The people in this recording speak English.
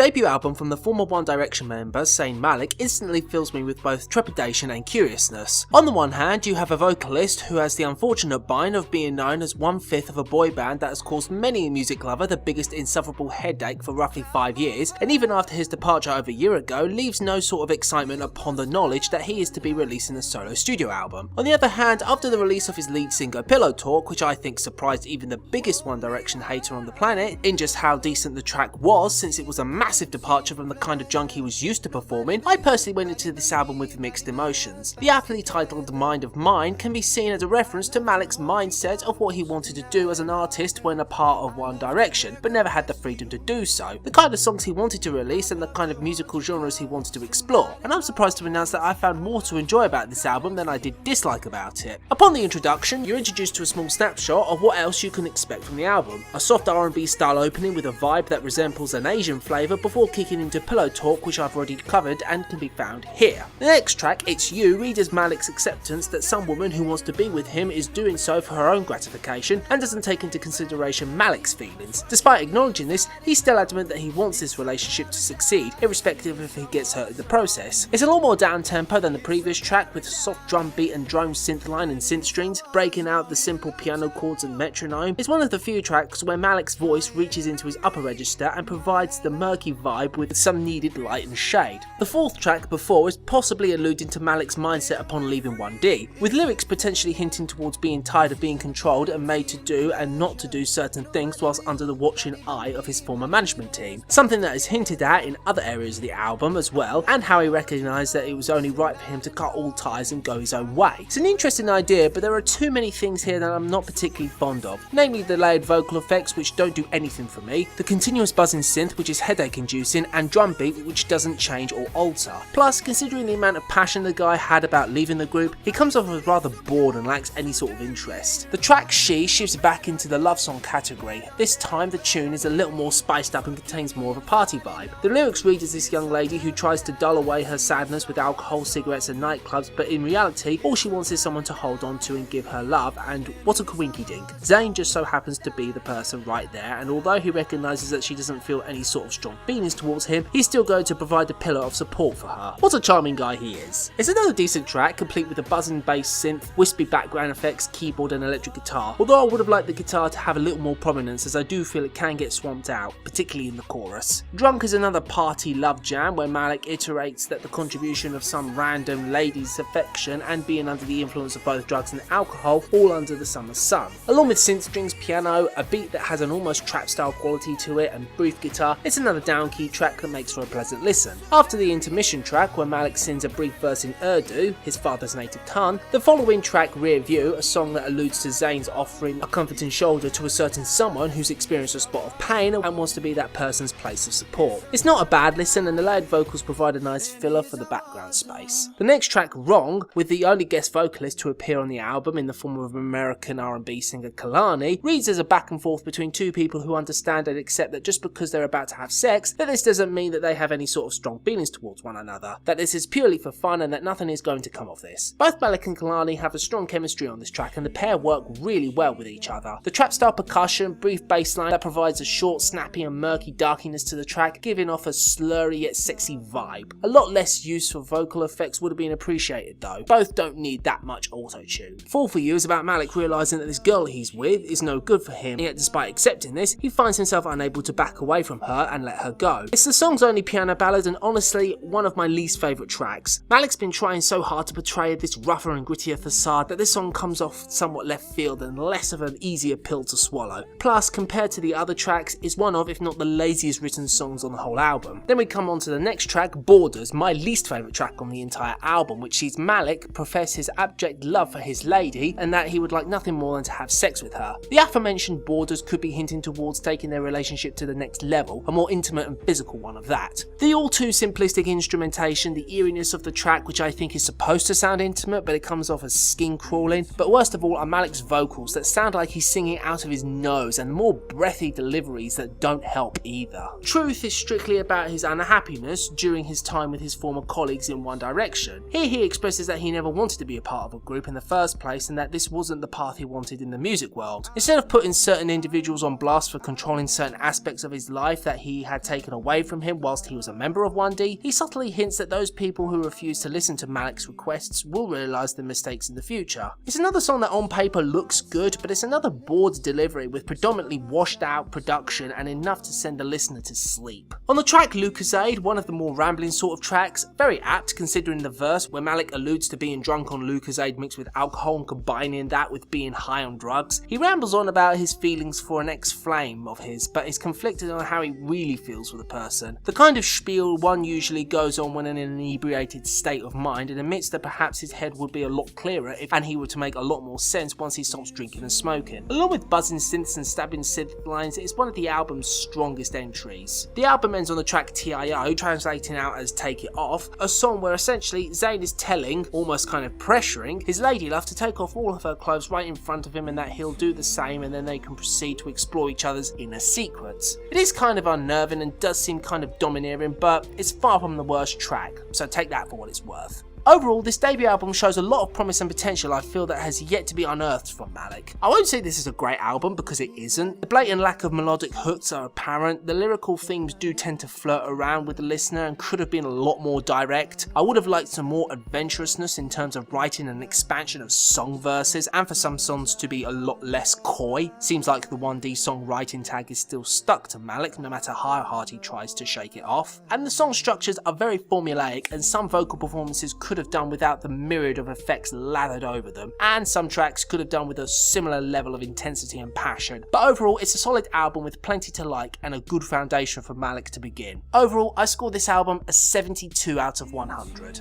debut album from the former One Direction member Zayn Malik instantly fills me with both trepidation and curiousness. On the one hand, you have a vocalist who has the unfortunate bind of being known as 1/5 of a boy band that has caused many a music lover the biggest insufferable headache for roughly 5 years, and even after his departure over a year ago, leaves no sort of excitement upon the knowledge that he is to be releasing a solo studio album. On the other hand, after the release of his lead single Pillowtalk, which I think surprised even the biggest One Direction hater on the planet in just how decent the track was, since it was a massive departure from the kind of junk he was used to performing, I personally went into this album with mixed emotions. The aptly titled Mind of Mine can be seen as a reference to Malik's mindset of what he wanted to do as an artist when a part of One Direction, but never had the freedom to do so, the kind of songs he wanted to release and the kind of musical genres he wanted to explore, and I'm surprised to announce that I found more to enjoy about this album than I did dislike about it. Upon the introduction, you're introduced to a small snapshot of what else you can expect from the album. A soft R&B style opening with a vibe that resembles an Asian flavour before kicking into Pillowtalk, which I've already covered and can be found here. The next track, It's You, reads Malik's acceptance that some woman who wants to be with him is doing so for her own gratification and doesn't take into consideration Malik's feelings. Despite acknowledging this, he's still adamant that he wants this relationship to succeed, irrespective if he gets hurt in the process. It's a lot more down-tempo than the previous track, with soft drum beat and drone synth line and synth strings, breaking out the simple piano chords and metronome. It's one of the few tracks where Malik's voice reaches into his upper register and provides the murky vibe with some needed light and shade. The fourth track, Before, is possibly alluding to Malik's mindset upon leaving 1D, with lyrics potentially hinting towards being tired of being controlled and made to do and not to do certain things whilst under the watching eye of his former management team, something that is hinted at in other areas of the album as well, and how he recognised that it was only right for him to cut all ties and go his own way. It's an interesting idea, but there are too many things here that I'm not particularly fond of, namely the layered vocal effects which don't do anything for me, the continuous buzzing synth which is headache inducing, and drum beat which doesn't change or alter. Plus, considering the amount of passion the guy had about leaving the group, he comes off as rather bored and lacks any sort of interest. The track She shifts back into the love song category. This time the tune is a little more spiced up and contains more of a party vibe. The lyrics read as this young lady who tries to dull away her sadness with alcohol, cigarettes and nightclubs, but in reality all she wants is someone to hold on to and give her love, and what a coinky dink. Zayn just so happens to be the person right there, and although he recognises that she doesn't feel any sort of strong feelings towards him, he's still going to provide a pillar of support for her. What a charming guy he is. It's another decent track, complete with a buzzing bass synth, wispy background effects, keyboard and electric guitar, although I would have liked the guitar to have a little more prominence, as I do feel it can get swamped out, particularly in the chorus. Drunk is another party love jam where Malik iterates that the contribution of some random lady's affection and being under the influence of both drugs and alcohol, all under the summer sun. Along with synth strings, piano, a beat that has an almost trap style quality to it, and brief guitar, it's another down key track that makes for a pleasant listen. After the intermission track where Malik sings a brief verse in Urdu, his father's native tongue, the following track Rear View, a song that alludes to Zayn's offering a comforting shoulder to a certain someone who's experienced a spot of pain and wants to be that person's place of support. It's not a bad listen, and the layered vocals provide a nice filler for the background space. The next track, Wrong, with the only guest vocalist to appear on the album in the form of American R&B singer Kehlani, reads as a back and forth between two people who understand and accept that just because they're about to have sex, that this doesn't mean that they have any sort of strong feelings towards one another, that this is purely for fun and that nothing is going to come of this. Both Malik and Kehlani have a strong chemistry on this track, and the pair work really well with each other. The trap style percussion, brief bass line that provides a short, snappy and murky darkiness to the track, giving off a slurry yet sexy vibe. A lot less use for vocal effects would have been appreciated though. Both don't need that much auto-tune. Fall for You is about Malik realising that this girl he's with is no good for him, and yet despite accepting this, he finds himself unable to back away from her and let her go. It's the song's only piano ballad, and honestly one of my least favourite tracks. Malik's been trying so hard to portray this rougher and grittier facade that this song comes off somewhat left field and less of an easier pill to swallow. Plus, compared to the other tracks, it's one of, if not the laziest written songs on the whole album. Then we come on to the next track, Borderz, my least favourite track on the entire album, which sees Malik profess his abject love for his lady and that he would like nothing more than to have sex with her. The aforementioned Borderz could be hinting towards taking their relationship to the next level, a more intimate and physical one of that. The all too simplistic instrumentation, the eeriness of the track, which I think is supposed to sound intimate but it comes off as skin crawling, but worst of all are Malik's vocals that sound like he's singing out of his nose, and more breathy deliveries that don't help either. Truth is strictly about his unhappiness during his time with his former colleagues in One Direction. Here he expresses that he never wanted to be a part of a group in the first place and that this wasn't the path he wanted in the music world. Instead of putting certain individuals on blast for controlling certain aspects of his life that he had taken away from him whilst he was a member of 1D, he subtly hints that those people who refuse to listen to Malik's requests will realise their mistakes in the future. It's another song that on paper looks good, but it's another bored delivery with predominantly washed out production and enough to send the listener to sleep. On the track Lucozade, one of the more rambling sort of tracks, very apt considering the verse where Malik alludes to being drunk on Lucozade mixed with alcohol and combining that with being high on drugs. He rambles on about his feelings for an ex-flame of his, but is conflicted on how he really feels for the person. The kind of spiel one usually goes on when in an inebriated state of mind, and admits that perhaps his head would be a lot clearer and he were to make a lot more sense once he stops drinking and smoking. Along with buzzing synths and stabbing synth lines, it's one of the album's strongest entries. The album ends on the track TIO, translating out as Take It Off, a song where essentially Zayn is telling, almost kind of pressuring, his lady love to take off all of her clothes right in front of him and that he'll do the same, and then they can proceed to explore each other's inner secrets. It is kind of unnerving and does seem kind of domineering, but it's far from the worst track, so take that for what it's worth. Overall, this debut album shows a lot of promise and potential I feel that has yet to be unearthed from Malik. I won't say this is a great album because it isn't. The blatant lack of melodic hooks are apparent, the lyrical themes do tend to flirt around with the listener and could have been a lot more direct. I would have liked some more adventurousness in terms of writing an expansion of song verses, and for some songs to be a lot less coy. Seems like the 1D songwriting tag is still stuck to Malik no matter how hard he tries to shake it off. And the song structures are very formulaic, and some vocal performances could have done without the myriad of effects lathered over them, and some tracks could have done with a similar level of intensity and passion. But overall, it's a solid album with plenty to like and a good foundation for Malik to begin. Overall, I score this album a 72 out of 100.